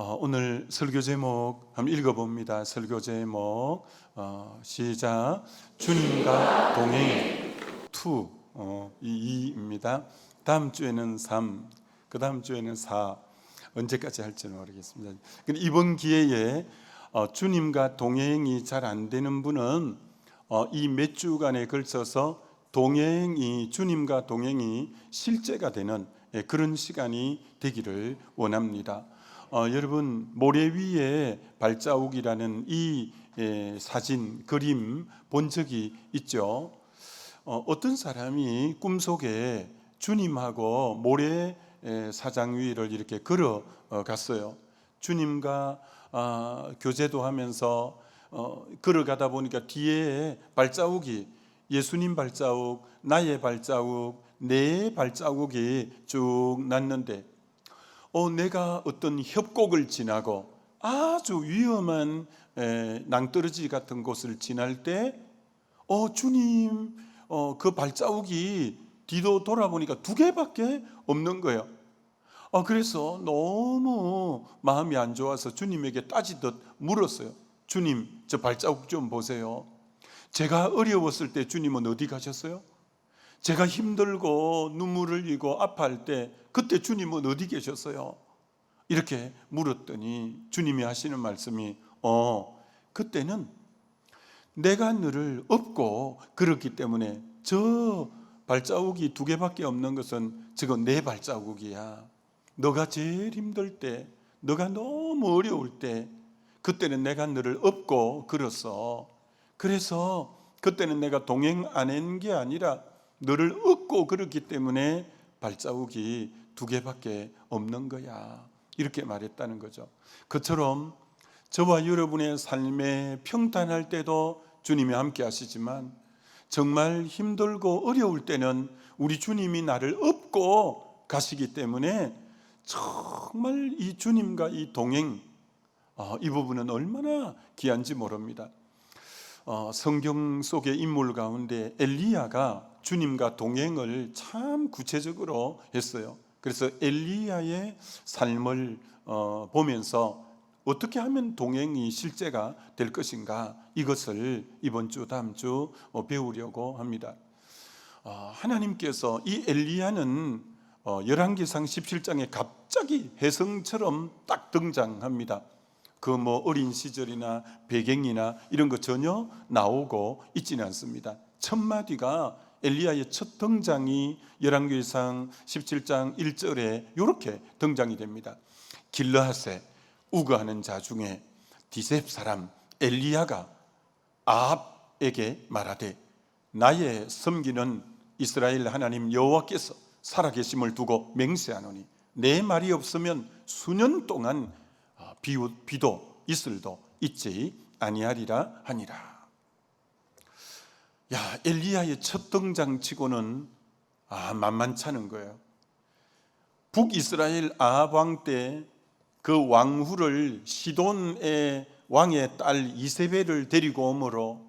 오늘 설교 제목 한번 읽어봅니다. 설교 제목 시작. 주님과 동행 2입니다. 다음 주에는 3, 그 다음 주에는 4 언제까지 할지는 모르겠습니다. 이번 기회에 주님과 동행이 잘 안 되는 분은 이 몇 주간에 걸쳐서 주님과 동행이 실제가 되는 그런 시간이 되기를 원합니다. 여러분, 모래 위에 발자국이라는 이 사진, 그림 본 적이 있죠? 어떤 사람이 꿈속에 주님하고 모래 사장 위를 이렇게 걸어갔어요. 주님과 교제도 하면서 걸어가다 보니까 뒤에 발자국이 예수님 발자국, 나의 발자국, 내 발자국이 쭉 났는데 내가 어떤 협곡을 지나고 아주 위험한 낭떠러지 같은 곳을 지날 때 주님 그 발자국이 뒤도 돌아보니까 2개밖에 없는 거예요. 그래서 너무 마음이 안 좋아서 주님에게 따지듯 물었어요. 주님, 저 발자국 좀 보세요. 제가 어려웠을 때 주님은 어디 가셨어요? 제가 힘들고 눈물을 흘리고 아파할 때 그때 주님은 어디 계셨어요? 이렇게 물었더니 주님이 하시는 말씀이 그때는 내가 너를 업고 그렇기 때문에 저 발자국이 2개밖에 없는 것은 저건 내 발자국이야. 너가 제일 힘들 때, 너가 너무 어려울 때 그때는 내가 너를 업고 걸었어. 그래서 그때는 내가 동행 안 한 게 아니라 너를 업고 걸었기 때문에 발자국이 2개밖에 없는 거야. 이렇게 말했다는 거죠. 그처럼 저와 여러분의 삶에 평탄할 때도 주님이 함께 하시지만 정말 힘들고 어려울 때는 우리 주님이 나를 업고 가시기 때문에 정말 이 주님과 이 동행, 이 부분은 얼마나 귀한지 모릅니다. 성경 속의 인물 가운데 엘리야가 주님과 동행을 참 구체적으로 했어요. 그래서 엘리야의 삶을 보면서 어떻게 하면 동행이 실제가 될 것인가, 이것을 이번 주 다음 주 배우려고 합니다. 하나님께서 이 엘리야는 열왕기상 17장에 갑자기 혜성처럼 딱 등장합니다. 그 어린 시절이나 배경이나 이런 거 전혀 나오고 있지는 않습니다. 첫 마디가 엘리야의 첫 등장이 열왕기상 17장 1절에 이렇게 등장이 됩니다. 길르앗에 우거하는 자 중에 디셉 사람 엘리야가 아합에게 말하되 나의 섬기는 이스라엘 하나님 여호와께서 살아계심을 두고 맹세하노니 내 말이 없으면 수년 동안 비도 이슬도 있지 아니하리라 하니라. 엘리야의 첫 등장치고는 만만찮은 거예요. 북이스라엘 아합 왕 때 그 왕후를 시돈의 왕의 딸 이세벨을 데리고 오므로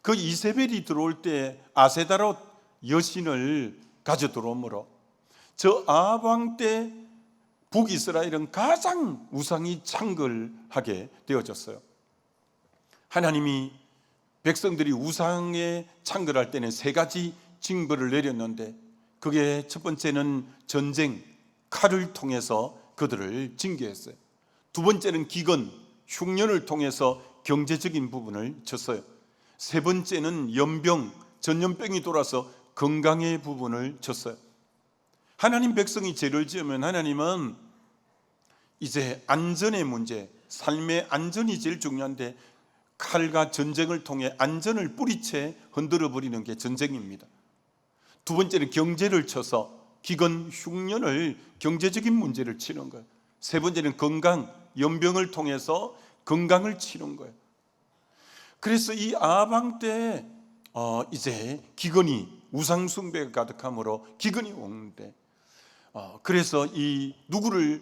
그 이세벨이 들어올 때 아세다롯 여신을 가져 들어오므로 저 아합 왕 때 북이스라엘은 가장 우상이 창궐하게 되어졌어요. 하나님이 백성들이 우상에 창궐할 때는 3가지 징벌을 내렸는데 그게 첫 번째는 전쟁, 칼을 통해서 그들을 징계했어요. 2번째는 기근, 흉년을 통해서 경제적인 부분을 쳤어요. 3번째는 연병, 전염병이 돌아서 건강의 부분을 쳤어요. 하나님 백성이 죄를 지으면 하나님은 이제 안전의 문제, 삶의 안전이 제일 중요한데 칼과 전쟁을 통해 안전을 뿌리채 흔들어 버리는 게 전쟁입니다. 2번째는 경제를 쳐서 기근, 흉년을 경제적인 문제를 치는 거예요. 3번째는 건강, 연병을 통해서 건강을 치는 거예요. 그래서 이 아합 왕 때 이제 기근이 우상 숭배가 가득하므로 기근이 오는데 그래서 이 누구를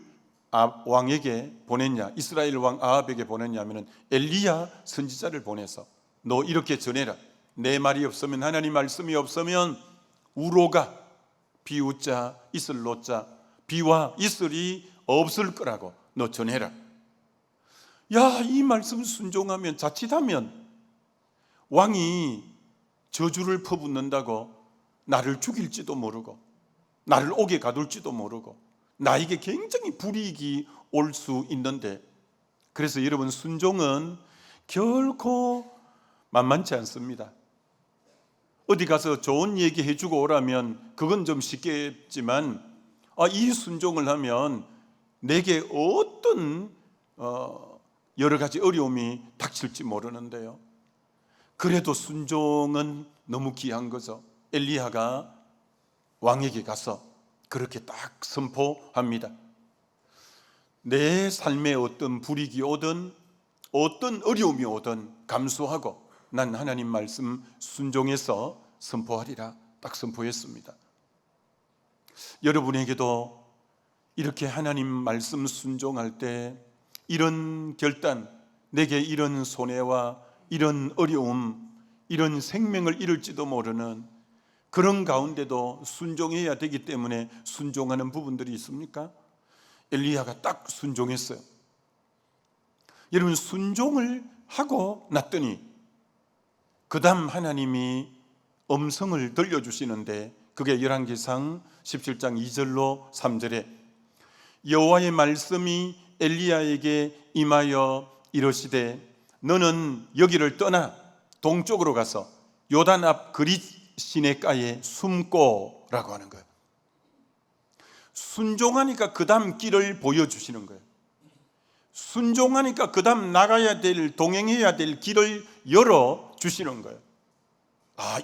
왕에게 보냈냐, 이스라엘 왕 아합에게 보냈냐면은 엘리야 선지자를 보내서 너 이렇게 전해라. 내 말이 없으면, 하나님 말씀이 없으면 우로가 비우자 이슬로자 비와 이슬이 없을 거라고 너 전해라. 야, 이 말씀 순종하면 자칫하면 왕이 저주를 퍼붓는다고 나를 죽일지도 모르고 나를 옥에 가둘지도 모르고 나에게 굉장히 불이익이 올 수 있는데, 그래서 여러분, 순종은 결코 만만치 않습니다. 어디 가서 좋은 얘기 해주고 오라면 그건 좀 쉽겠지만, 이 순종을 하면 내게 어떤 여러 가지 어려움이 닥칠지 모르는데요, 그래도 순종은 너무 귀한 거죠. 엘리야가 왕에게 가서 그렇게 딱 선포합니다. 내 삶에 어떤 불이익이 오든 어떤 어려움이 오든 감수하고 난 하나님 말씀 순종해서 선포하리라, 딱 선포했습니다. 여러분에게도 이렇게 하나님 말씀 순종할 때 이런 결단, 내게 이런 손해와 이런 어려움, 이런 생명을 잃을지도 모르는 그런 가운데도 순종해야 되기 때문에 순종하는 부분들이 있습니까? 엘리야가 딱 순종했어요. 여러분, 순종을 하고 났더니 그 다음 하나님이 음성을 들려주시는데, 그게 열왕기상 17장 2절로 3절에 여호와의 말씀이 엘리야에게 임하여 이르시되 너는 여기를 떠나 동쪽으로 가서 요단 앞 그릿 시내가에 숨고 라고 하는 거예요. 순종하니까 그 다음 길을 보여주시는 거예요. 순종하니까 그 다음 나가야 될, 동행해야 될 길을 열어주시는 거예요.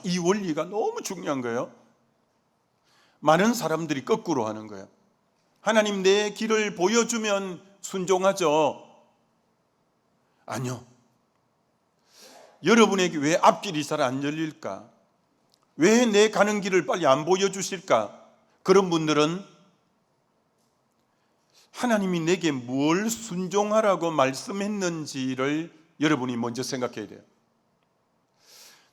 이 원리가 너무 중요한 거예요. 많은 사람들이 거꾸로 하는 거예요. 하나님 내 길을 보여주면 순종하죠. 아니요. 여러분에게 왜 앞길이 잘 안 열릴까? 왜 내 가는 길을 빨리 안 보여주실까? 그런 분들은 하나님이 내게 뭘 순종하라고 말씀했는지를 여러분이 먼저 생각해야 돼요.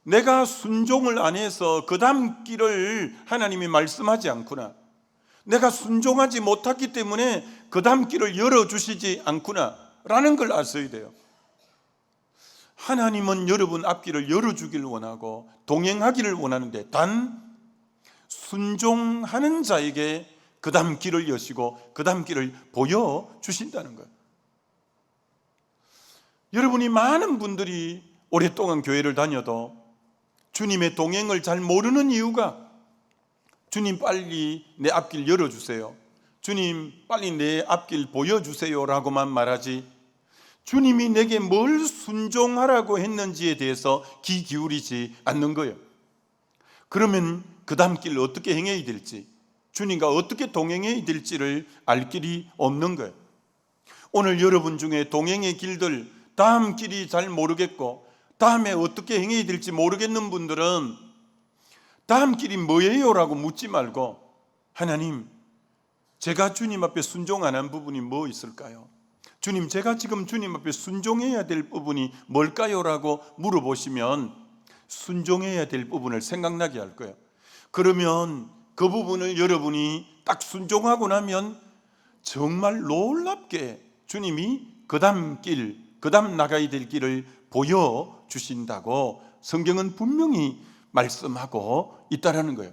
내가 순종을 안 해서 그 다음 길을 하나님이 말씀하지 않구나, 내가 순종하지 못했기 때문에 그 다음 길을 열어주시지 않구나 라는 걸 아셔야 돼요. 하나님은 여러분 앞길을 열어주기를 원하고 동행하기를 원하는데, 단 순종하는 자에게 그 다음 길을 여시고 그 다음 길을 보여주신다는 거예요. 여러분이 많은 분들이 오랫동안 교회를 다녀도 주님의 동행을 잘 모르는 이유가, 주님 빨리 내 앞길 열어주세요, 주님 빨리 내 앞길 보여주세요 라고만 말하지, 주님이 내게 뭘 순종하라고 했는지에 대해서 귀 기울이지 않는 거예요. 그러면 그 다음 길 어떻게 행해야 될지, 주님과 어떻게 동행해야 될지를 알 길이 없는 거예요. 오늘 여러분 중에 동행의 길들, 다음 길이 잘 모르겠고 다음에 어떻게 행해야 될지 모르겠는 분들은 다음 길이 뭐예요? 라고 묻지 말고, 하나님, 제가 주님 앞에 순종 안 한 부분이 뭐 있을까요? 주님, 제가 지금 주님 앞에 순종해야 될 부분이 뭘까요? 라고 물어보시면 순종해야 될 부분을 생각나게 할 거예요. 그러면 그 부분을 여러분이 딱 순종하고 나면 정말 놀랍게 주님이 그 다음 길, 그 다음 나가야 될 길을 보여주신다고 성경은 분명히 말씀하고 있다라는 거예요.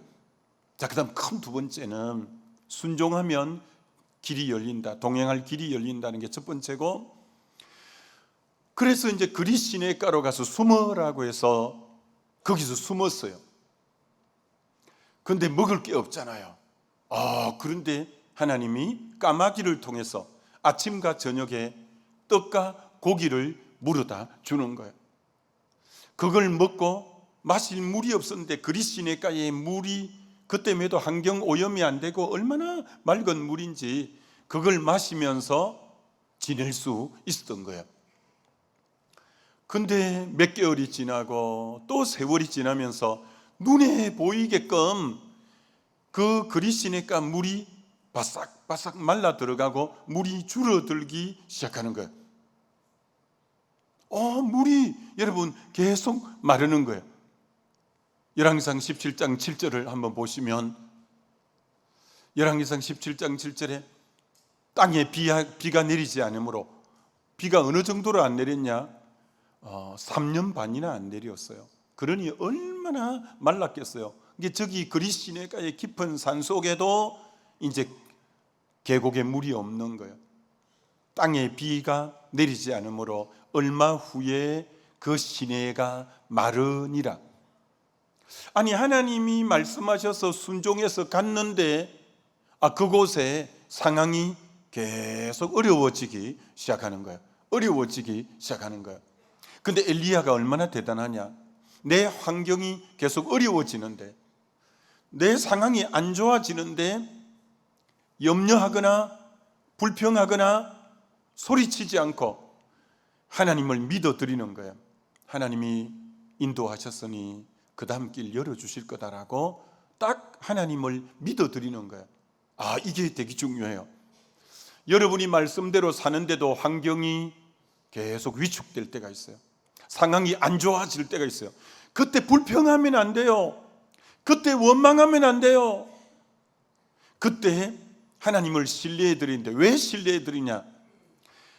자, 그 다음 큰 두 번째는 순종하면 길이 열린다, 동행할 길이 열린다는 게 첫 번째고, 그래서 이제 그릿 시내가로 가서 숨어라고 해서 거기서 숨었어요. 그런데 먹을 게 없잖아요. 그런데 하나님이 까마귀를 통해서 아침과 저녁에 떡과 고기를 물어다 주는 거예요. 그걸 먹고 마실 물이 없었는데 그릿 시내가에 물이 그때만 해도 환경 오염이 안 되고 얼마나 맑은 물인지 그걸 마시면서 지낼 수 있었던 거예요. 근데 몇 개월이 지나고 또 세월이 지나면서 눈에 보이게끔 그 그릿 시내가 물이 바싹바싹 말라 들어가고 물이 줄어들기 시작하는 거예요. 물이 여러분 계속 마르는 거예요. 열왕기상 17장 7절을 한번 보시면, 열왕기상 17장 7절에 땅에 비가 내리지 않으므로 비가 어느 정도로 안 내렸냐? 3년 반이나 안 내렸어요. 그러니 얼마나 말랐겠어요. 이게 저기 그리 시내가의 깊은 산 속에도 이제 계곡에 물이 없는 거예요. 땅에 비가 내리지 않으므로 얼마 후에 그 시내가 마르니라. 아니, 하나님이 말씀하셔서 순종해서 갔는데 그곳에 상황이 계속 어려워지기 시작하는 거예요. 어려워지기 시작하는 거예요. 근데 엘리야가 얼마나 대단하냐? 내 환경이 계속 어려워지는데, 내 상황이 안 좋아지는데 염려하거나 불평하거나 소리치지 않고 하나님을 믿어드리는 거예요. 하나님이 인도하셨으니 그 다음 길 열어주실 거다라고 딱 하나님을 믿어드리는 거예요. 이게 되게 중요해요. 여러분이 말씀대로 사는데도 환경이 계속 위축될 때가 있어요. 상황이 안 좋아질 때가 있어요. 그때 불평하면 안 돼요. 그때 원망하면 안 돼요. 그때 하나님을 신뢰해 드리는데, 왜 신뢰해 드리냐?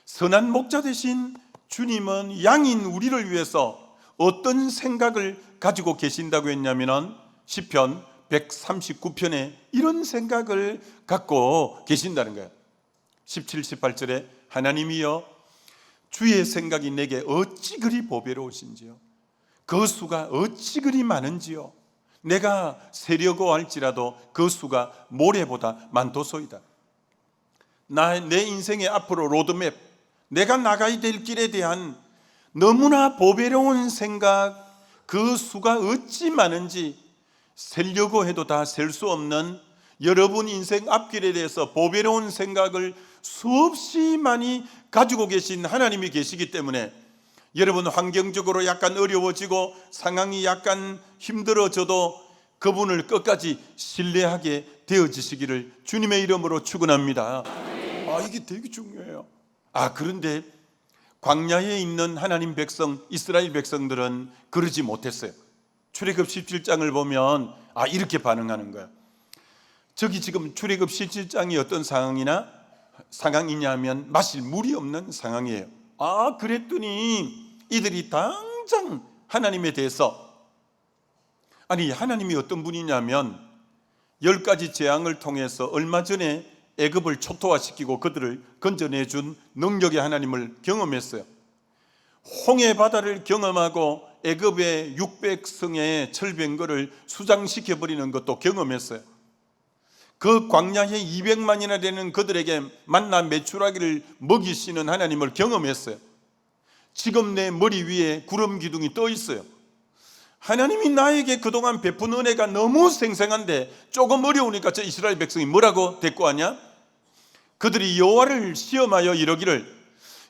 선한 목자 되신 주님은 양인 우리를 위해서 어떤 생각을 가지고 계신다고 했냐면 시편 139편에 이런 생각을 갖고 계신다는 거예요. 17, 18절에 하나님이여 주의 생각이 내게 어찌 그리 보배로우신지요, 그 수가 어찌 그리 많은지요, 내가 세려고 할지라도 그 수가 모래보다 많도소이다. 내 인생의 앞으로 로드맵, 내가 나가야 될 길에 대한 너무나 보배로운 생각, 그 수가 어찌 많은지 세려고 해도 다 셀 수 없는 여러분 인생 앞길에 대해서 보배로운 생각을 수없이 많이 가지고 계신 하나님이 계시기 때문에 여러분 환경적으로 약간 어려워지고 상황이 약간 힘들어져도 그분을 끝까지 신뢰하게 되어지시기를 주님의 이름으로 축원합니다. 이게 되게 중요해요. 그런데 광야에 있는 하나님 백성, 이스라엘 백성들은 그러지 못했어요. 출애굽 17장을 보면 이렇게 반응하는 거야. 저기 지금 출애굽 17장이 어떤 상황이냐 하면 마실 물이 없는 상황이에요. 그랬더니 이들이 당장 하나님에 대해서, 하나님이 어떤 분이냐면 10가지 재앙을 통해서 얼마 전에 애굽을 초토화시키고 그들을 건져내준 능력의 하나님을 경험했어요. 홍해 바다를 경험하고 애굽의 600성의 철병거를 수장시켜버리는 것도 경험했어요. 그 광야에 200만이나 되는 그들에게 만나 메추라기를 먹이시는 하나님을 경험했어요. 지금 내 머리 위에 구름 기둥이 떠 있어요. 하나님이 나에게 그동안 베푼 은혜가 너무 생생한데 조금 어려우니까 저 이스라엘 백성이 뭐라고 대꾸하냐? 그들이 여호와를 시험하여 이러기를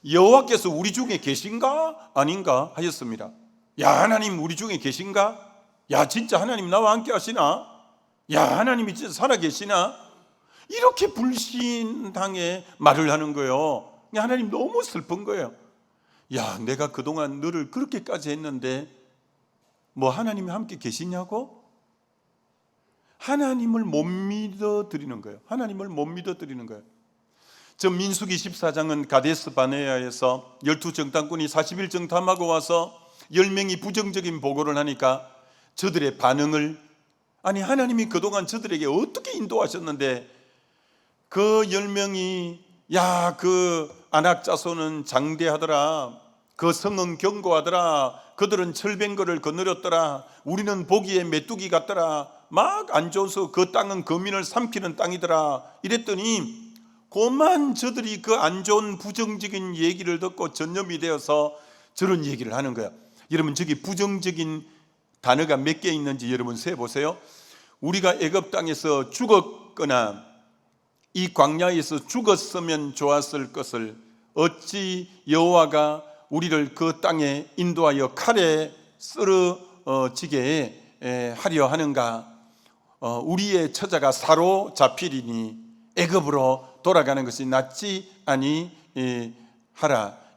여호와께서 우리 중에 계신가 아닌가 하였습니다. 야, 하나님 우리 중에 계신가? 야, 진짜 하나님 나와 함께 하시나? 야, 하나님이 진짜 살아계시나? 이렇게 불신당에 말을 하는 거예요. 하나님 너무 슬픈 거예요. 야, 내가 그동안 너를 그렇게까지 했는데 하나님이 함께 계시냐고? 하나님을 못 믿어드리는 거예요. 하나님을 못 믿어드리는 거예요. 저 민수기 14장은 가데스 바네아에서 12정탐꾼이 40일 정탐하고 와서 10명이 부정적인 보고를 하니까 저들의 반응을, 하나님이 그동안 저들에게 어떻게 인도하셨는데 그 10명이 그 아낙 자손은 장대하더라, 그 성은 견고하더라, 그들은 철병거를 거느렸더라, 우리는 보기에 메뚜기 같더라, 막 안 좋아서 그 땅은 거민을 삼키는 땅이더라 이랬더니 고만 저들이 그 안 좋은 부정적인 얘기를 듣고 전염이 되어서 저런 얘기를 하는 거야. 여러분, 저기 부정적인 단어가 몇 개 있는지 여러분 세보세요. 우리가 애굽 땅에서 죽었거나 이 광야에서 죽었으면 좋았을 것을 어찌 여호와가 우리를 그 땅에 인도하여 칼에 쓰러지게 하려 하는가? 우리의 처자가 사로잡히리니 애굽으로 돌아가는 것이 낫지 아니하라.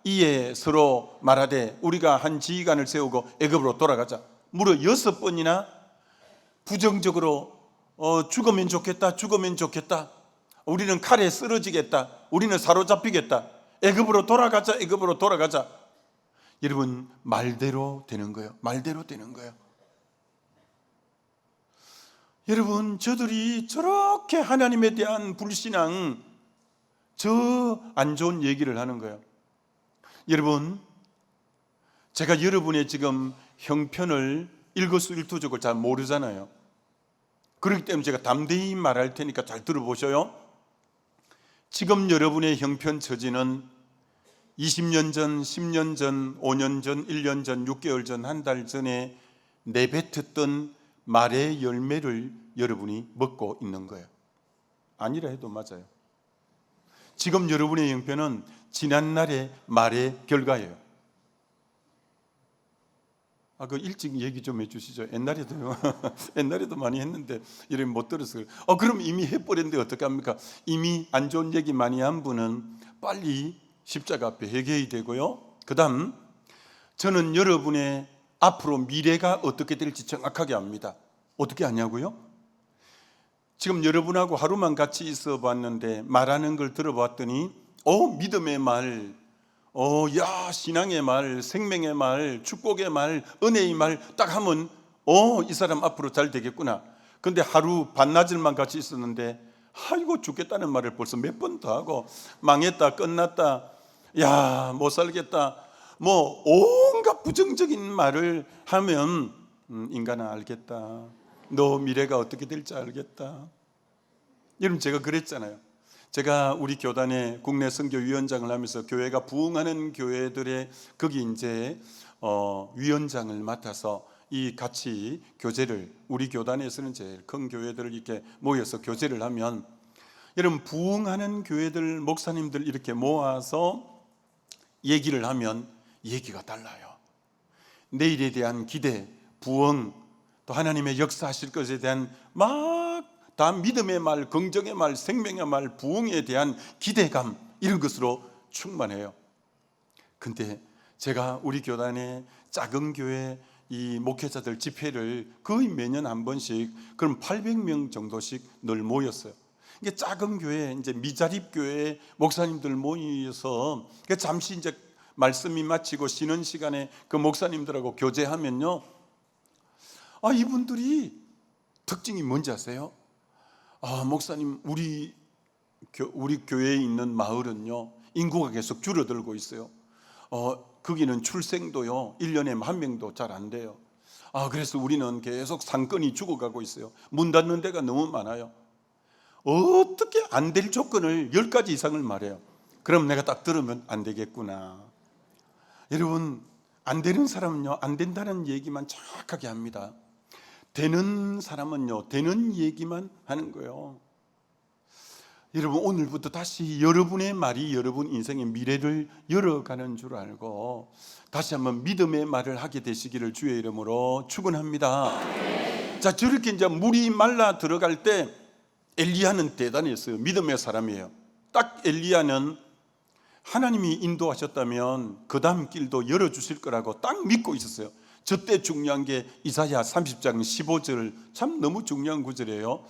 이에 서로 말하되 우리가 한 지휘관을 세우고 애굽으로 돌아가자. 무려 6번이나 부정적으로 죽으면 좋겠다, 죽으면 좋겠다, 우리는 칼에 쓰러지겠다, 우리는 사로잡히겠다, 애굽으로 돌아가자, 애굽으로 돌아가자. 여러분, 말대로 되는 거예요. 말대로 되는 거예요. 여러분, 저들이 저렇게 하나님에 대한 불신앙, 저 안 좋은 얘기를 하는 거예요. 여러분, 제가 여러분의 지금 형편을 일거수일투족을 잘 모르잖아요. 그렇기 때문에 제가 담대히 말할 테니까 잘 들어보셔요. 지금 여러분의 형편 처지는 20년 전, 10년 전, 5년 전, 1년 전, 6개월 전, 한 달 전에 내뱉었던 말의 열매를 여러분이 먹고 있는 거예요. 아니라 해도 맞아요. 지금 여러분의 형편은 지난날의 말의 결과예요. 그 일찍 얘기 좀 해주시죠. 옛날에도요. 옛날에도 많이 했는데 이러면 못 들었어요. 그럼 이미 해버렸는데 어떻게 합니까? 이미 안 좋은 얘기 많이 한 분은 빨리 십자가 앞에 회개해야 되고요. 그 다음, 저는 여러분의 앞으로 미래가 어떻게 될지 정확하게 압니다. 어떻게 아냐고요? 지금 여러분하고 하루만 같이 있어 봤는데 말하는 걸 들어봤더니 믿음의 말, 신앙의 말, 생명의 말, 축복의 말, 은혜의 말 딱 하면 이 사람 앞으로 잘 되겠구나. 근데 하루 반나절만 같이 있었는데 아이고 죽겠다는 말을 벌써 몇 번 더 하고 망했다, 끝났다, 야 못 살겠다, 뭐 온갖 부정적인 말을 하면 인간아 알겠다. 너 미래가 어떻게 될지 알겠다. 여러분, 제가 그랬잖아요. 제가 우리 교단의 국내 선교위원장을 하면서 교회가 부흥하는 교회들의 거기 이제 위원장을 맡아서 이 같이 교제를, 우리 교단에서는 제일 큰 교회들을 이렇게 모여서 교제를 하면, 여러분 부흥하는 교회들 목사님들 이렇게 모아서 얘기를 하면 얘기가 달라요. 내일에 대한 기대, 부흥, 또 하나님의 역사하실 것에 대한 다 믿음의 말, 긍정의 말, 생명의 말, 부흥에 대한 기대감, 이런 것으로 충만해요. 근데 제가 우리 교단의 작은 교회 이 목회자들 집회를 거의 매년 한 번씩, 그럼 800명 정도씩 늘 모였어요. 이게 작은 교회, 이제 미자립 교회 목사님들 모여서 잠시 이제 말씀이 마치고 쉬는 시간에 그 목사님들하고 교제하면요, 이분들이 특징이 뭔지 아세요? 목사님, 우리 교회에 있는 마을은요 인구가 계속 줄어들고 있어요. 거기는 출생도요 1년에 1명도 잘 안 돼요. 그래서 우리는 계속 상권이 죽어가고 있어요. 문 닫는 데가 너무 많아요. 어떻게 안 될 조건을 10가지 이상을 말해요. 그럼 내가 딱 들으면 안 되겠구나. 여러분, 안 되는 사람은요 안 된다는 얘기만 정확하게 합니다. 되는 사람은요 되는 얘기만 하는 거예요. 여러분, 오늘부터 다시 여러분의 말이 여러분 인생의 미래를 열어가는 줄 알고 다시 한번 믿음의 말을 하게 되시기를 주의 이름으로 축원합니다. 자, 저렇게 이제 물이 말라 들어갈 때 엘리야는 대단했어요. 믿음의 사람이에요. 딱 엘리야는 하나님이 인도하셨다면 그 다음 길도 열어주실 거라고 딱 믿고 있었어요. 저때 중요한 게 이사야 30장 15절, 참 너무 중요한 구절이에요.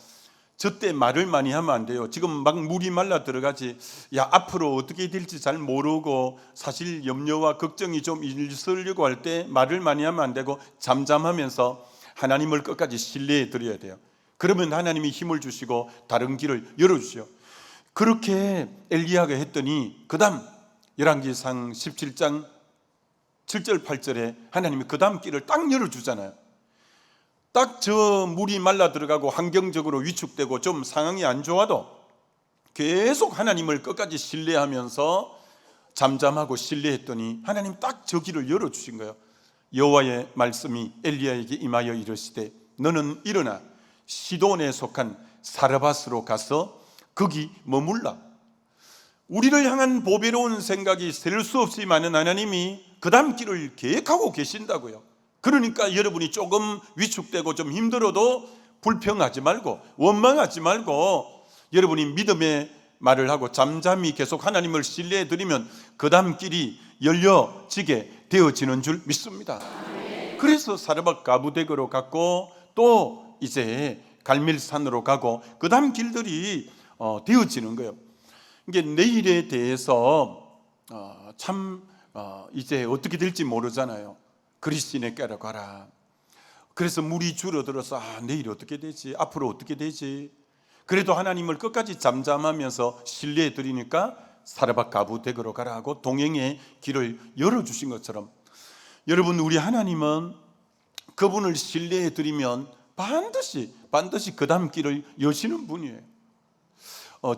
저때 말을 많이 하면 안 돼요. 지금 막 물이 말라 들어가지, 앞으로 어떻게 될지 잘 모르고 사실 염려와 걱정이 좀 있으려고 할 때 말을 많이 하면 안 되고 잠잠하면서 하나님을 끝까지 신뢰해 드려야 돼요. 그러면 하나님이 힘을 주시고 다른 길을 열어주셔요. 그렇게 엘리야가 했더니 그 다음 열왕기상 17장 7절 8절에 하나님이 그 다음 길을 딱 열어주잖아요. 딱 저 물이 말라 들어가고 환경적으로 위축되고 좀 상황이 안 좋아도 계속 하나님을 끝까지 신뢰하면서 잠잠하고 신뢰했더니 하나님 딱 저 길을 열어주신 거예요. 여호와의 말씀이 엘리야에게 임하여 이르시되 너는 일어나 시돈에 속한 사르밧으로 가서 거기 머물라. 우리를 향한 보배로운 생각이 셀 수 없이 많은 하나님이 그 다음 길을 계획하고 계신다고요. 그러니까 여러분이 조금 위축되고 좀 힘들어도 불평하지 말고 원망하지 말고 여러분이 믿음의 말을 하고 잠잠히 계속 하나님을 신뢰해 드리면 그 다음 길이 열려지게 되어지는 줄 믿습니다. 그래서 사르밧 가부덱으로 갔고 또 이제 갈멜산으로 가고 그 다음 길들이 되어지는 거예요. 이게 내일에 대해서 이제 어떻게 될지 모르잖아요. 그리스도인에게로 가라. 그래서 물이 줄어들어서 내일 어떻게 되지? 앞으로 어떻게 되지? 그래도 하나님을 끝까지 잠잠하면서 신뢰해 드리니까 사르밧 가부 댁으로 가라 하고 동행의 길을 열어주신 것처럼, 여러분, 우리 하나님은 그분을 신뢰해 드리면 반드시 그 다음 길을 여시는 분이에요.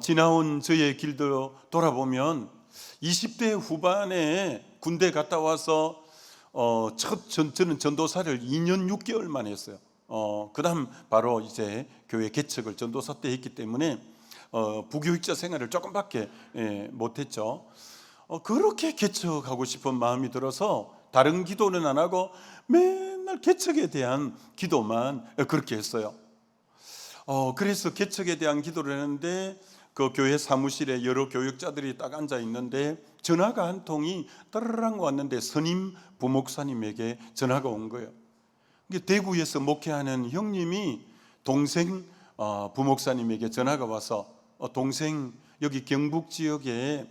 지나온 저의 길도 돌아보면 20대 후반에 군대 갔다 와서 저는 전도사를 2년 6개월 만에 했어요. 그 다음 바로 이제 교회 개척을 전도사 때 했기 때문에 부교육자 생활을 조금밖에 못했죠. 그렇게 개척하고 싶은 마음이 들어서 다른 기도는 안 하고 맨날 개척에 대한 기도만 그렇게 했어요. 그래서 개척에 대한 기도를 했는데 그 교회 사무실에 여러 교육자들이 딱 앉아 있는데 전화가 한 통이 따르랑 왔는데 선임 부목사님에게 전화가 온 거예요. 대구에서 목회하는 형님이 동생 부목사님에게 전화가 와서 동생 여기 경북 지역에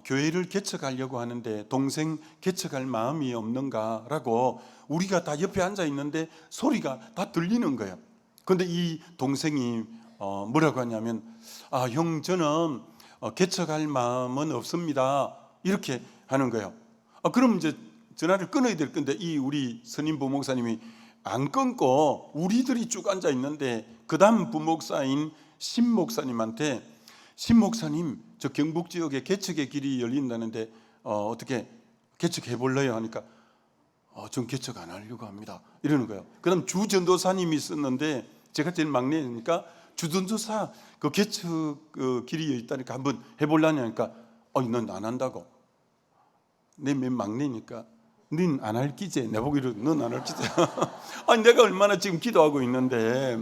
교회를 개척하려고 하는데 동생 개척할 마음이 없는가라고, 우리가 다 옆에 앉아 있는데 소리가 다 들리는 거예요. 그런데 이 동생이 뭐라고 하냐면 형, 저는 개척할 마음은 없습니다, 이렇게 하는 거예요. 그럼 이제 전화를 끊어야 될 건데 이 우리 선임 부목사님이 안 끊고 우리들이 쭉 앉아 있는데 그 다음 부목사인 신 목사님한테, 신 목사님, 저 경북 지역에 개척의 길이 열린다는데 어떻게 개척해 볼래요? 하니까 전 개척 안 하려고 합니다, 이러는 거예요. 그 다음 주 전도사님이 있었는데 제가 제일 막내니까 주 전도사 그 개척 길이 있다니까 한번 해볼라니까 넌 안 한다고. 내 맨 막내니까 넌 안 할 기제. 내보고 이러, 넌 안 할 기제. 아니 내가 얼마나 지금 기도하고 있는데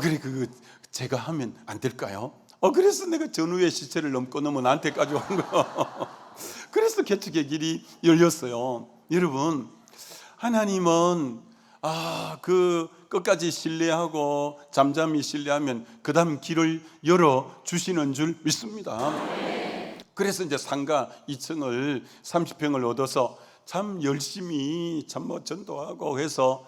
그래 제가 하면 안 될까요? 그래서 내가 전후의 시체를 넘고 나한테까지 온 거. 그래서 개척의 길이 열렸어요. 여러분, 하나님은 그 끝까지 신뢰하고 잠잠히 신뢰하면 그 다음 길을 열어 주시는 줄 믿습니다. 그래서 이제 상가 2층을 30평을 얻어서 참 열심히 전도하고 해서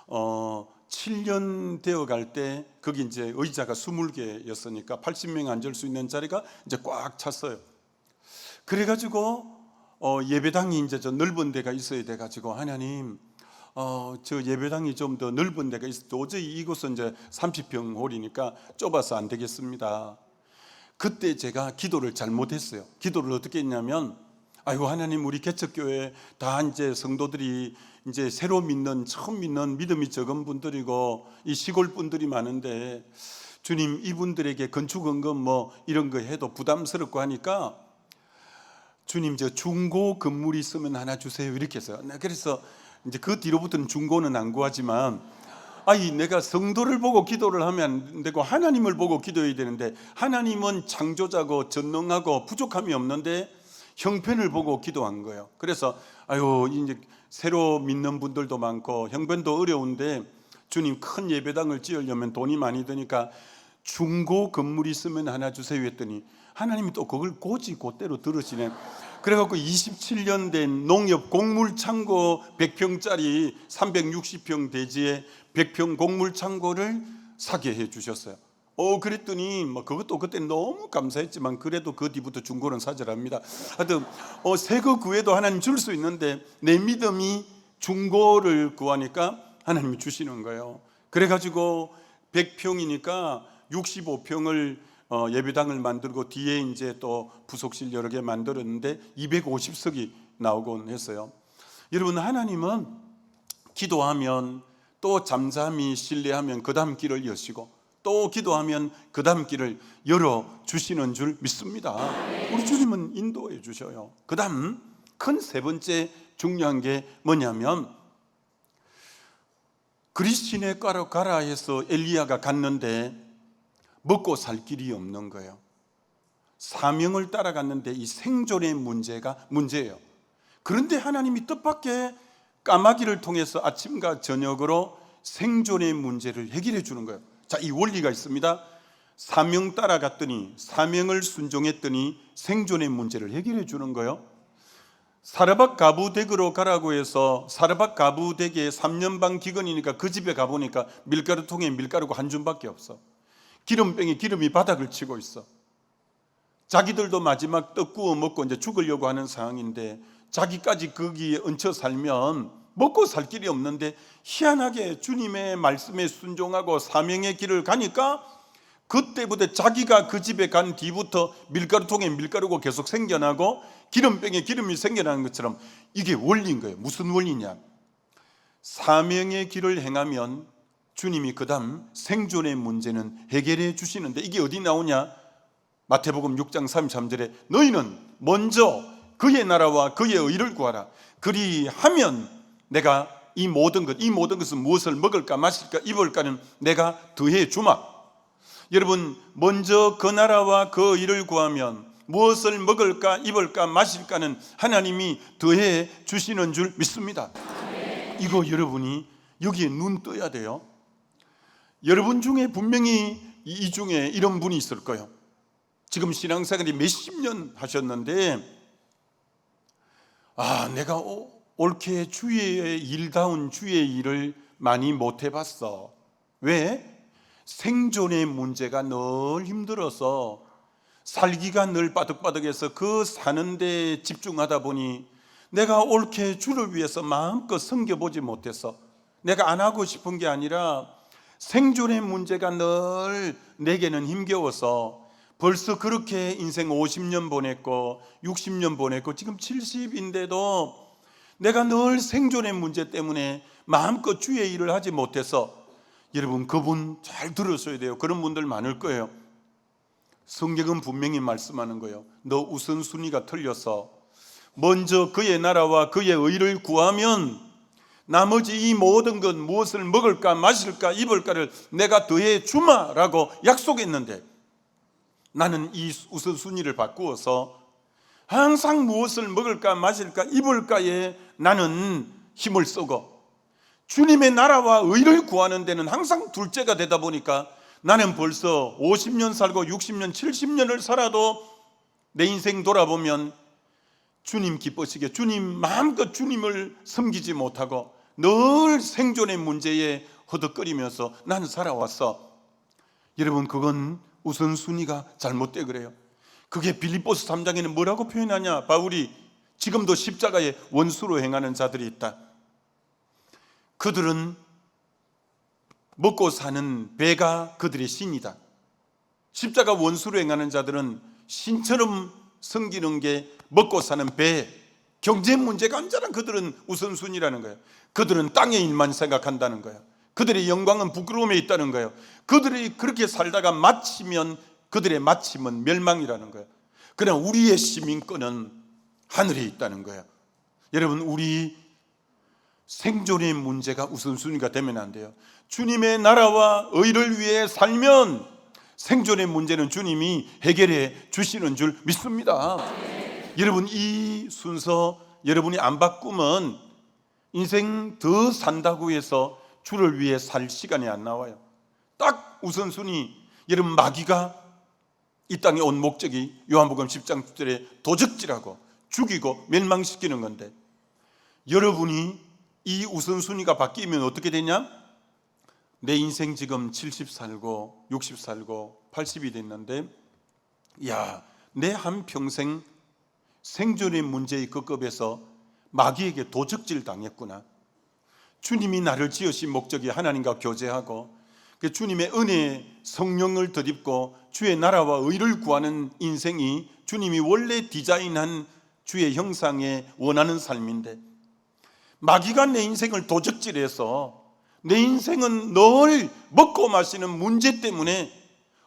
7년 되어 갈 때 거기 이제 의자가 20개였으니까 80명 앉을 수 있는 자리가 이제 꽉 찼어요. 그래가지고 예배당이 이제 저 넓은 데가 있어야 돼가지고 하나님, 저 예배당이 좀 더 넓은 데가 있어. 도저히 이곳은 이제 30평 홀이니까 좁아서 안 되겠습니다. 그때 제가 기도를 잘못했어요. 기도를 어떻게 했냐면, 아이고 하나님, 우리 개척교회 다 이제 성도들이 이제 새로 믿는, 처음 믿는 믿음이 적은 분들이고 이 시골 분들이 많은데 주님, 이분들에게 건축원금 뭐 이런 거 해도 부담스럽고 하니까 주님, 저 중고 건물 있으면 하나 주세요, 이렇게 해서요. 그래서 이제 그 뒤로부터는 중고는 안 구하지만, 내가 성도를 보고 기도를 하면 안 되고 하나님을 보고 기도해야 되는데, 하나님은 창조자고 전능하고 부족함이 없는데 형편을 보고 기도한 거예요. 그래서 이제 새로 믿는 분들도 많고 형편도 어려운데 주님, 큰 예배당을 지으려면 돈이 많이 드니까 중고 건물이 있으면 하나 주세요 했더니 하나님이 또 그걸 곧대로 들으시네. 그래갖고 27년 된 농협 곡물창고 100평짜리 360평 대지에 100평 곡물창고를 사게 해 주셨어요. 그랬더니 그것도 그때 너무 감사했지만 그래도 그 뒤부터 중고는 사절합니다. 하여튼 새 거 구해도 하나님 줄 수 있는데 내 믿음이 중고를 구하니까 하나님이 주시는 거예요. 그래가지고 100평이니까 65평을 예배당을 만들고 뒤에 이제 또 부속실 여러 개 만들었는데 250석이 나오곤 했어요. 여러분, 하나님은 기도하면 또 잠잠히 신뢰하면 그 다음 길을 여시고 또 기도하면 그 다음 길을 열어 주시는 줄 믿습니다. 우리 주님은 인도해 주셔요. 그 다음 큰 세 번째 중요한 게 뭐냐면, 그리스도인에게로 가라 해서 엘리야가 갔는데 먹고 살 길이 없는 거예요. 사명을 따라갔는데 이 생존의 문제예요. 그런데 하나님이 뜻밖의 까마귀를 통해서 아침과 저녁으로 생존의 문제를 해결해 주는 거예요. 자, 이 원리가 있습니다. 사명 따라갔더니, 사명을 순종했더니 생존의 문제를 해결해 주는 거예요. 사르밧 가부댁으로 가라고 해서 사르밧 가부댁에 3년 반 기근이니까 그 집에 가보니까 밀가루통에 밀가루가 한 줌밖에 없어. 기름병에 기름이 바닥을 치고 있어. 자기들도 마지막 떡 구워 먹고 이제 죽으려고 하는 상황인데, 자기까지 거기에 얹혀 살면 먹고 살 길이 없는데, 희한하게 주님의 말씀에 순종하고 사명의 길을 가니까 그때부터 자기가 그 집에 간 뒤부터 밀가루통에 밀가루가 계속 생겨나고 기름병에 기름이 생겨나는 것처럼, 이게 원리인 거예요. 무슨 원리냐? 사명의 길을 행하면 주님이 그 다음 생존의 문제는 해결해 주시는데, 이게 어디 나오냐? 마태복음 6장 33절에 너희는 먼저 그의 나라와 그의 의를 구하라. 그리하면 내가 이 모든 것은 무엇을 먹을까 마실까 입을까는 내가 더해 주마. 여러분, 먼저 그 나라와 그 의를 구하면 무엇을 먹을까 입을까 마실까는 하나님이 더해 주시는 줄 믿습니다. 이거 여러분이 여기에 눈 떠야 돼요. 여러분 중에 분명히 이 중에 이런 분이 있을 거예요. 지금 신앙생활이 몇십 년 하셨는데, 내가 옳게 주의 일다운 주의 일을 많이 못 해봤어. 왜? 생존의 문제가 늘 힘들어서 살기가 늘 빠득빠득해서 그 사는 데 집중하다 보니 내가 옳게 주를 위해서 마음껏 섬겨보지 못해서, 내가 안 하고 싶은 게 아니라 생존의 문제가 늘 내게는 힘겨워서 벌써 그렇게 인생 50년 보냈고 60년 보냈고 지금 70인데도 내가 늘 생존의 문제 때문에 마음껏 주의 일을 하지 못해서, 여러분 그분 잘 들으셔야 돼요. 그런 분들 많을 거예요. 성경은 분명히 말씀하는 거예요. 너 우선순위가 틀려서 먼저 그의 나라와 그의 의를 구하면 나머지 이 모든 것, 무엇을 먹을까 마실까 입을까를 내가 더해 주마라고 약속했는데, 나는 이 우선순위를 바꾸어서 항상 무엇을 먹을까 마실까 입을까에 나는 힘을 쓰고, 주님의 나라와 의를 구하는 데는 항상 둘째가 되다 보니까 나는 벌써 50년 살고 60년 70년을 살아도 내 인생 돌아보면 주님 기쁘시게 주님 마음껏 주님을 섬기지 못하고 늘 생존의 문제에 허덕거리면서 나는 살아왔어. 여러분, 그건 우선순위가 잘못돼 그래요. 그게 빌립보서 3장에는 뭐라고 표현하냐? 바울이 지금도 십자가의 원수로 행하는 자들이 있다. 그들은 먹고 사는 배가 그들의 신이다. 십자가 원수로 행하는 자들은 신처럼 섬기는 게 먹고 사는 배, 경제 문제가 언제나 그들은 우선순위라는 거예요. 그들은 땅의 일만 생각한다는 거예요. 그들의 영광은 부끄러움에 있다는 거예요. 그들이 그렇게 살다가 마치면 그들의 마침은 멸망이라는 거예요. 그러나 우리의 시민권은 하늘에 있다는 거예요. 여러분, 우리 생존의 문제가 우선순위가 되면 안 돼요. 주님의 나라와 의를 위해 살면 생존의 문제는 주님이 해결해 주시는 줄 믿습니다. 여러분, 이 순서 여러분이 안 바꾸면 인생 더 산다고 해서 주를 위해 살 시간이 안 나와요. 딱 우선순위. 여러분, 마귀가 이 땅에 온 목적이 요한복음 10장 9절에 도적질하고 죽이고 멸망시키는 건데, 여러분이 이 우선순위가 바뀌면 어떻게 되냐? 내 인생 지금 70 살고 60 살고 80이 됐는데, 내 한평생 생존의 문제의 급급에서 마귀에게 도적질 당했구나. 주님이 나를 지으신 목적이 하나님과 교제하고 주님의 은혜 성령을 덧입고 주의 나라와 의를 구하는 인생이 주님이 원래 디자인한 주의 형상에 원하는 삶인데, 마귀가 내 인생을 도적질해서 내 인생은 늘 먹고 마시는 문제 때문에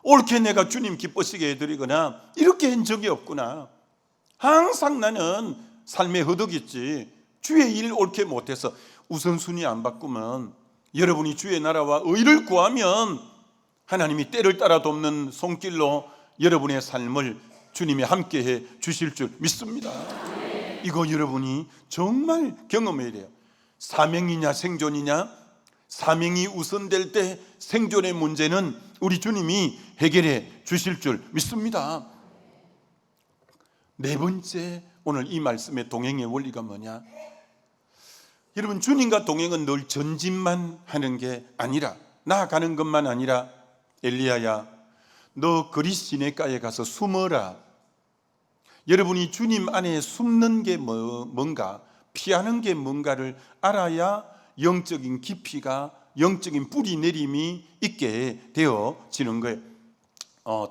옳게 내가 주님 기쁘시게 해드리거나 이렇게 한 적이 없구나. 항상 나는 삶에 허덕있지 주의 일 옳게 못해서. 우선순위 안 바꾸면 여러분이 주의 나라와 의를 구하면 하나님이 때를 따라 돕는 손길로 여러분의 삶을 주님이 함께해 주실 줄 믿습니다. 이거 여러분이 정말 경험해야 돼요. 사명이냐 생존이냐? 사명이 우선될 때 생존의 문제는 우리 주님이 해결해 주실 줄 믿습니다. 네 번째, 오늘 이 말씀의 동행의 원리가 뭐냐? 여러분, 주님과 동행은 늘 전진만 하는 게 아니라, 나아가는 것만 아니라, 엘리야야 너 그리 시내가에 가서 숨어라. 여러분이 주님 안에 숨는 게 뭔가, 피하는 게 뭔가를 알아야 영적인 깊이가, 영적인 뿌리 내림이 있게 되어지는 거예요.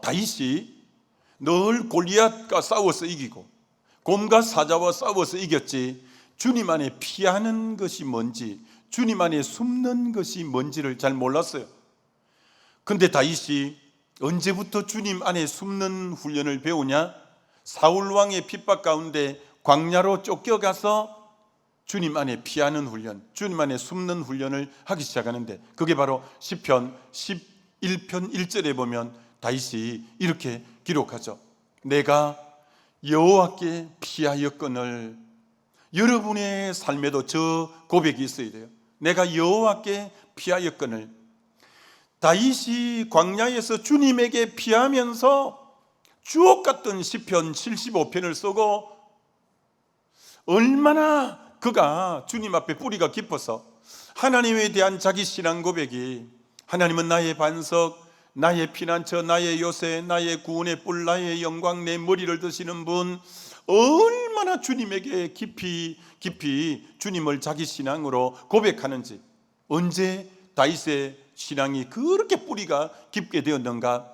다윗이 늘 골리앗과 싸워서 이기고 곰과 사자와 싸워서 이겼지, 주님 안에 피하는 것이 뭔지, 주님 안에 숨는 것이 뭔지를 잘 몰랐어요. 근데 다윗이 언제부터 주님 안에 숨는 훈련을 배우냐? 사울 왕의 핍박 가운데 광야로 쫓겨가서 주님 안에 피하는 훈련, 주님 안에 숨는 훈련을 하기 시작하는데, 그게 바로 시편 11편 1절에 보면 다윗이 이렇게 기록하죠. 내가 여호와께 피하였거늘. 여러분의 삶에도 저 고백이 있어야 돼요. 내가 여호와께 피하였거늘. 다윗이 광야에서 주님에게 피하면서 주옥 같던 시편 75편을 쓰고, 얼마나 그가 주님 앞에 뿌리가 깊어서 하나님에 대한 자기 신앙 고백이, 하나님은 나의 반석, 나의 피난처, 나의 요새, 나의 구원의 뿔, 나의 영광, 내 머리를 드시는 분, 얼마나 주님에게 깊이 주님을 자기 신앙으로 고백하는지, 언제 다윗의 신앙이 그렇게 뿌리가 깊게 되었는가?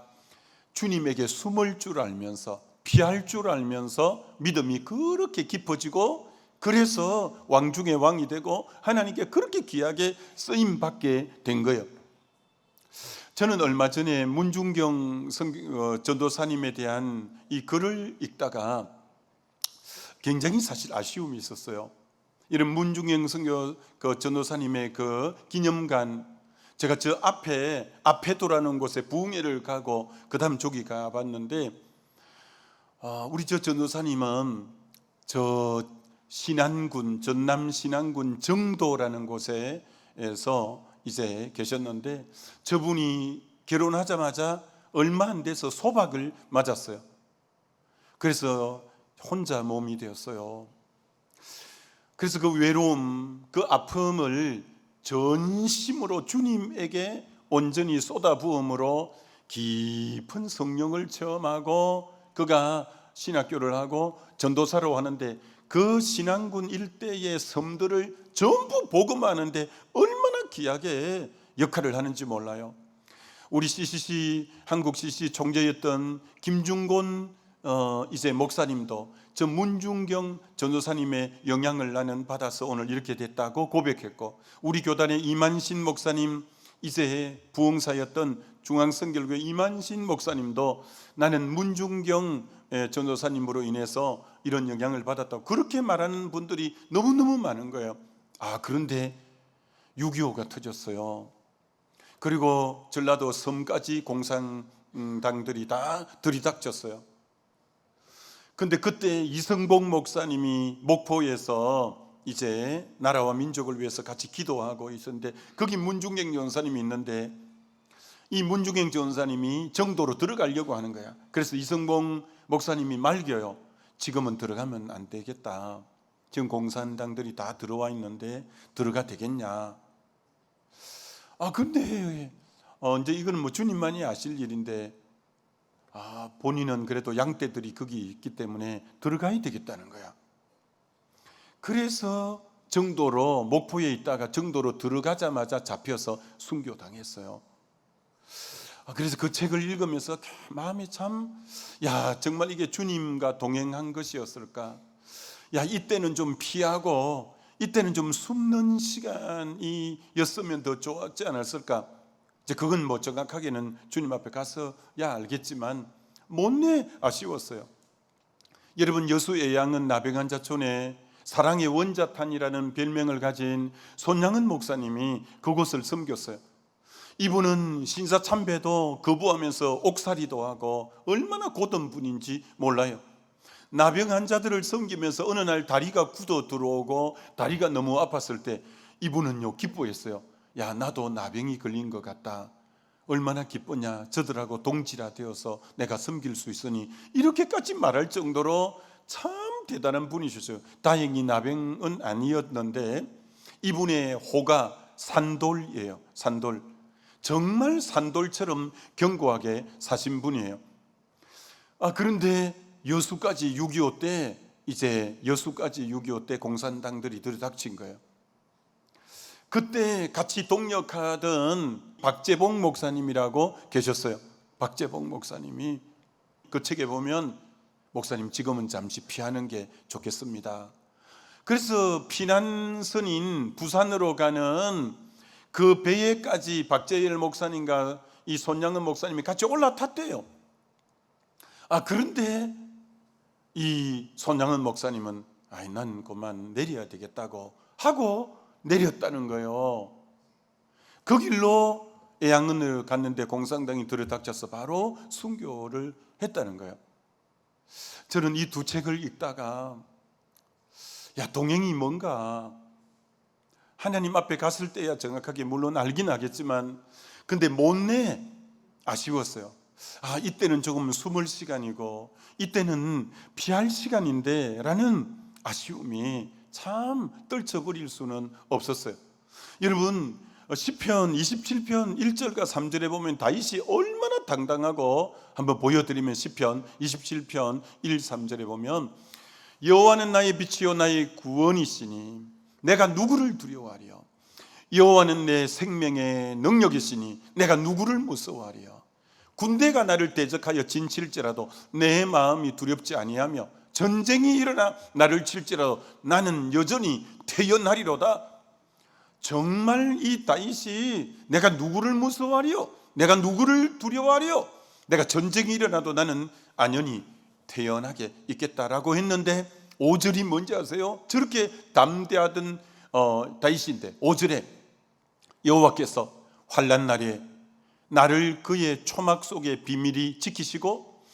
주님에게 숨을 줄 알면서, 피할 줄 알면서 믿음이 그렇게 깊어지고, 그래서 왕 중에 왕이 되고 하나님께 그렇게 귀하게 쓰임 받게 된 거예요. 저는 얼마 전에 문중경 전도사님에 대한 이 글을 읽다가 굉장히 사실 아쉬움이 있었어요. 이런 문중경 전도사님의 그 기념관, 제가 저 앞에 아페도라는 곳에 부흥회를 가고 그 다음 저기 가봤는데, 우리 저 전도사님은 저 신안군, 전남 신안군 정도라는 곳에서 이제 계셨는데, 저분이 결혼하자마자 얼마 안 돼서 소박을 맞았어요. 그래서 혼자 몸이 되었어요. 그래서 그 외로움, 그 아픔을 전심으로 주님에게 온전히 쏟아부음으로 깊은 성령을 체험하고, 그가 신학교를 하고 전도사로 하는데, 그 신안군 일대의 섬들을 전부 복음하는데 얼마나 귀하게 역할을 하는지 몰라요. 우리 CCC, 한국 CCC 총재였던 김중곤 이제 목사님도 저 문중경 전도사님의 영향을 나는 받아서 오늘 이렇게 됐다고 고백했고, 우리 교단의 이만신 목사님, 이제 부흥사였던 중앙성결교회 이만신 목사님도 나는 문중경 전도사님으로 인해서 이런 영향을 받았다고 그렇게 말하는 분들이 너무너무 많은 거예요. 그런데 6.25가 터졌어요. 그리고 전라도 섬까지 공산당들이 다 들이닥쳤어요. 근데 그때 이성복 목사님이 목포에서 이제 나라와 민족을 위해서 같이 기도하고 있었는데, 거기 문중경 전사님이 있는데, 이 문중경 전사님이 정도로 들어가려고 하는 거야. 그래서 이성복 목사님이 말겨요. 지금은 들어가면 안 되겠다. 지금 공산당들이 다 들어와 있는데 들어가 되겠냐? 근데 이제 이거는 뭐 주님만이 아실 일인데, 본인은 그래도 양떼들이 거기 있기 때문에 들어가야 되겠다는 거야. 그래서 정도로, 목포에 있다가 정도로 들어가자마자 잡혀서 순교당했어요. 그래서 그 책을 읽으면서 마음이 참, 정말 이게 주님과 동행한 것이었을까? 이때는 좀 피하고 이때는 좀 숨는 시간이었으면 더 좋았지 않았을까? 이제 그건 뭐 정확하게는 주님 앞에 가서야 알겠지만 못내 아쉬웠어요. 여러분, 여수의 양은 나병환자촌에 사랑의 원자탄이라는 별명을 가진 손양은 목사님이 그곳을 섬겼어요. 이분은 신사참배도 거부하면서 옥살이도 하고 얼마나 고든 분인지 몰라요. 나병 환자들을 섬기면서 어느 날 다리가 굳어 들어오고 다리가 너무 아팠을 때 이분은요 기뻐했어요. 나도 나병이 걸린 것 같다. 얼마나 기쁘냐, 저들하고 동지라 되어서 내가 섬길 수 있으니, 이렇게까지 말할 정도로 참 대단한 분이셨어요. 다행히 나병은 아니었는데 이분의 호가 산돌이에요. 산돌. 정말 산돌처럼 견고하게 사신 분이에요. 그런데 여수까지 6.25 때, 이제 여수까지 6.25 때 공산당들이 들이닥친 거예요. 그때 같이 동역하던 박재봉 목사님이라고 계셨어요. 박재봉 목사님이 그 책에 보면, 목사님 지금은 잠시 피하는 게 좋겠습니다. 그래서 피난선인 부산으로 가는 그 배에까지 박재일 목사님과 이 손양은 목사님이 같이 올라탔대요. 그런데 이 손양은 목사님은 난 그만 내려야 되겠다고 하고 내렸다는 거예요. 그 길로 애양은을 갔는데 공산당이 들이닥쳐서 바로 순교를 했다는 거예요. 저는 이 두 책을 읽다가 동행이 뭔가, 하나님 앞에 갔을 때야 정확하게 물론 알긴 하겠지만, 근데 못내 아쉬웠어요. 이때는 조금 숨을 시간이고 이때는 피할 시간인데 라는 아쉬움이 참 떨쳐버릴 수는 없었어요. 여러분, 시편 27편 1절과 3절에 보면 다윗이 얼마나 당당하고, 한번 보여드리면 시편 27편 1, 3절에 보면, 여호와는 나의 빛이요 나의 구원이시니 내가 누구를 두려워하리요. 여호와는 내 생명의 능력이시니 내가 누구를 무서워하리요. 군대가 나를 대적하여 진칠지라도 내 마음이 두렵지 아니하며 전쟁이 일어나 나를 칠지라도 나는 여전히 태어나리로다. 정말 이 다윗이 내가 누구를 무서워하리요, 내가 누구를 두려워하리요, 내가 전쟁이 일어나도 나는 안연히 태어나게 있겠다라고 했는데, 5절이 뭔지 아세요? 저렇게 담대하던 다윗인데 5절에 여호와께서 환난 날에 나를 그의 초막 속에 비밀히 지키시고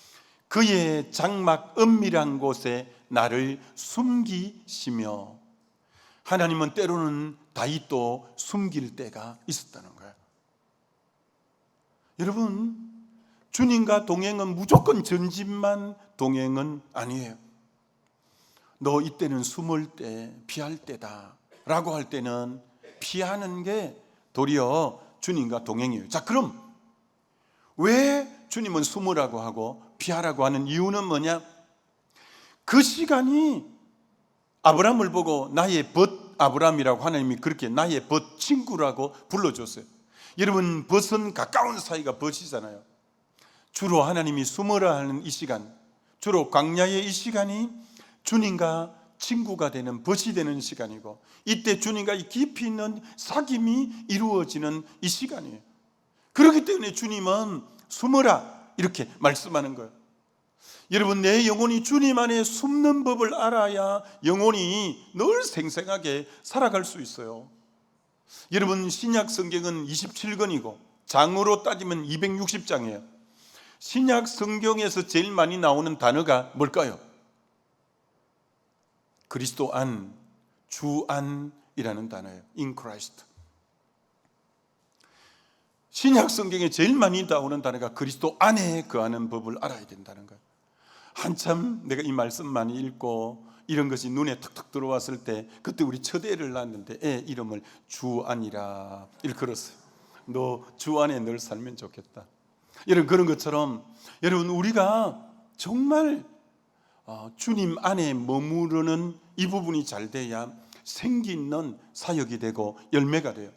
그의 장막 은밀한 곳에 나를 숨기시며, 하나님은 때로는 다윗도 숨길 때가 있었다는 거예요. 여러분, 주님과 동행은 무조건 전진만 동행은 아니에요. 너 이때는 숨을 때, 피할 때다 라고 할 때는 피하는 게 도리어 주님과 동행이에요. 자, 그럼 왜 주님은 숨으라고 하고 피하라고 하는 이유는 뭐냐? 그 시간이 아브라함을 보고 나의 벗 아브라함이라고 하나님이 그렇게 나의 벗 친구라고 불러줬어요. 여러분, 벗은 가까운 사이가 벗이잖아요. 주로 하나님이 숨으라 하는 이 시간, 주로 광야의 이 시간이 주님과 친구가 되는, 벗이 되는 시간이고, 이때 주님과 깊이 있는 사귐이 이루어지는 이 시간이에요. 그렇기 때문에 주님은 숨으라 이렇게 말씀하는 거예요. 여러분, 내 영혼이 주님 안에 숨는 법을 알아야 영혼이 늘 생생하게 살아갈 수 있어요. 여러분, 신약 성경은 27권이고 장으로 따지면 260장이에요. 신약 성경에서 제일 많이 나오는 단어가 뭘까요? 그리스도 안, 주 안이라는 단어예요. In Christ. 신약 성경에 제일 많이 나오는 단어가 그리스도 안에 거하는 법을 알아야 된다는 거예요. 한참 내가 이 말씀 많이 읽고 이런 것이 눈에 툭툭 들어왔을 때, 그때 우리 첫 애를 낳았는데 애 이름을 주안이라 이렇게 걸었어요. 너 주 안에 늘 살면 좋겠다. 여러분, 그런 것처럼 여러분, 우리가 정말 주님 안에 머무르는 이 부분이 잘 돼야 생기 있는 사역이 되고 열매가 돼요.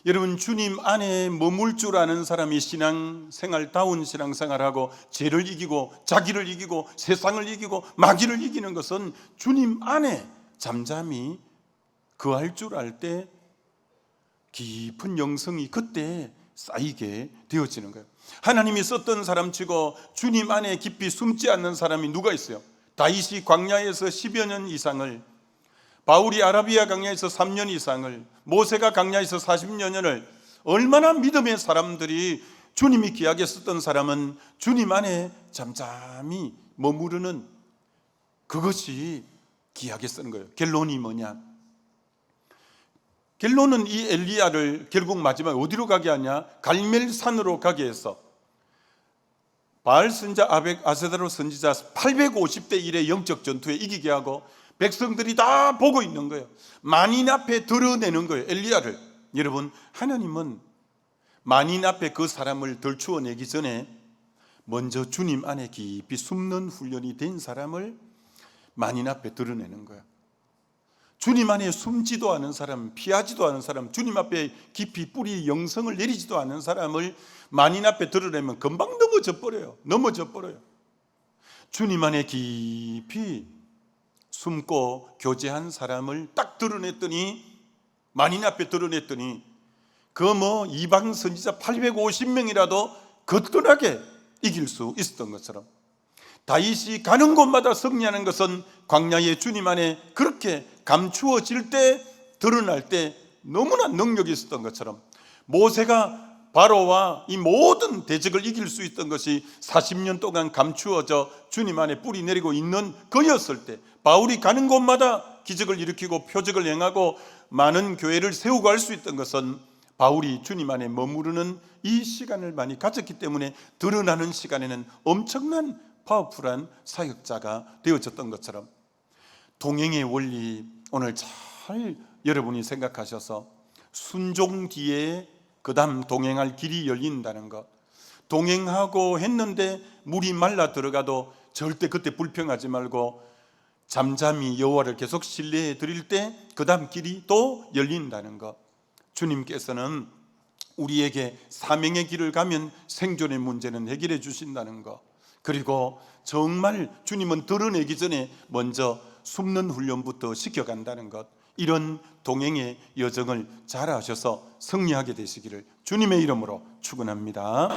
여러분, 주님 안에 머물 줄 아는 사람이 신앙생활다운 신앙생활하고 죄를 이기고 자기를 이기고 세상을 이기고 마귀를 이기는 것은 주님 안에 잠잠히 거할 줄 알 때 깊은 영성이 그때 쌓이게 되어지는 거예요. 하나님이 썼던 사람치고 주님 안에 깊이 숨지 않는 사람이 누가 있어요? 다윗이 광야에서 10여 년 이상을, 바울이 아라비아 광야에서 3년 이상을, 모세가 광야에서 40여 년을, 얼마나 믿음의 사람들이 주님이 귀하게 썼던 사람은 주님 안에 잠잠히 머무르는 그것이 귀하게 쓰는 거예요. 결론이 뭐냐? 결론은 이 엘리야를 결국 마지막에 어디로 가게 하냐? 갈멜산으로 가게 해서 바알 선지자 아세다로 선지자 850대 1의 영적 전투에 이기게 하고 백성들이 다 보고 있는 거예요. 만인 앞에 드러내는 거예요, 엘리야를. 여러분, 하나님은 만인 앞에 그 사람을 들추어내기 전에 먼저 주님 안에 깊이 숨는 훈련이 된 사람을 만인 앞에 드러내는 거예요. 주님 안에 숨지도 않은 사람, 피하지도 않은 사람, 주님 앞에 깊이 뿌리 영성을 내리지도 않은 사람을 만인 앞에 드러내면 금방 넘어져 버려요. 주님 안에 깊이 숨고 교제한 사람을 딱 드러냈더니, 만인 앞에 드러냈더니 그 이방 선지자 850명이라도 거뜬하게 이길 수 있었던 것처럼, 다윗이 가는 곳마다 승리하는 것은 광야의 주님 안에 그렇게 감추어질 때, 드러날 때 너무나 능력이 있었던 것처럼, 모세가 바로와 이 모든 대적을 이길 수 있던 것이 40년 동안 감추어져 주님 안에 뿌리 내리고 있는 그였을 때, 바울이 가는 곳마다 기적을 일으키고 표적을 행하고 많은 교회를 세우고 할 수 있던 것은 바울이 주님 안에 머무르는 이 시간을 많이 가졌기 때문에 드러나는 시간에는 엄청난 파워풀한 사역자가 되어졌던 것처럼, 동행의 원리 오늘 잘 여러분이 생각하셔서 순종 뒤에 그 다음 동행할 길이 열린다는 것, 동행하고 했는데 물이 말라 들어가도 절대 그때 불평하지 말고 잠잠히 여호와를 계속 신뢰해 드릴 때 그 다음 길이 또 열린다는 것, 주님께서는 우리에게 사명의 길을 가면 생존의 문제는 해결해 주신다는 것, 그리고 정말 주님은 드러내기 전에 먼저 숨는 훈련부터 시켜간다는 것, 이런 동행의 여정을 잘 하셔서 승리하게 되시기를 주님의 이름으로 축원합니다.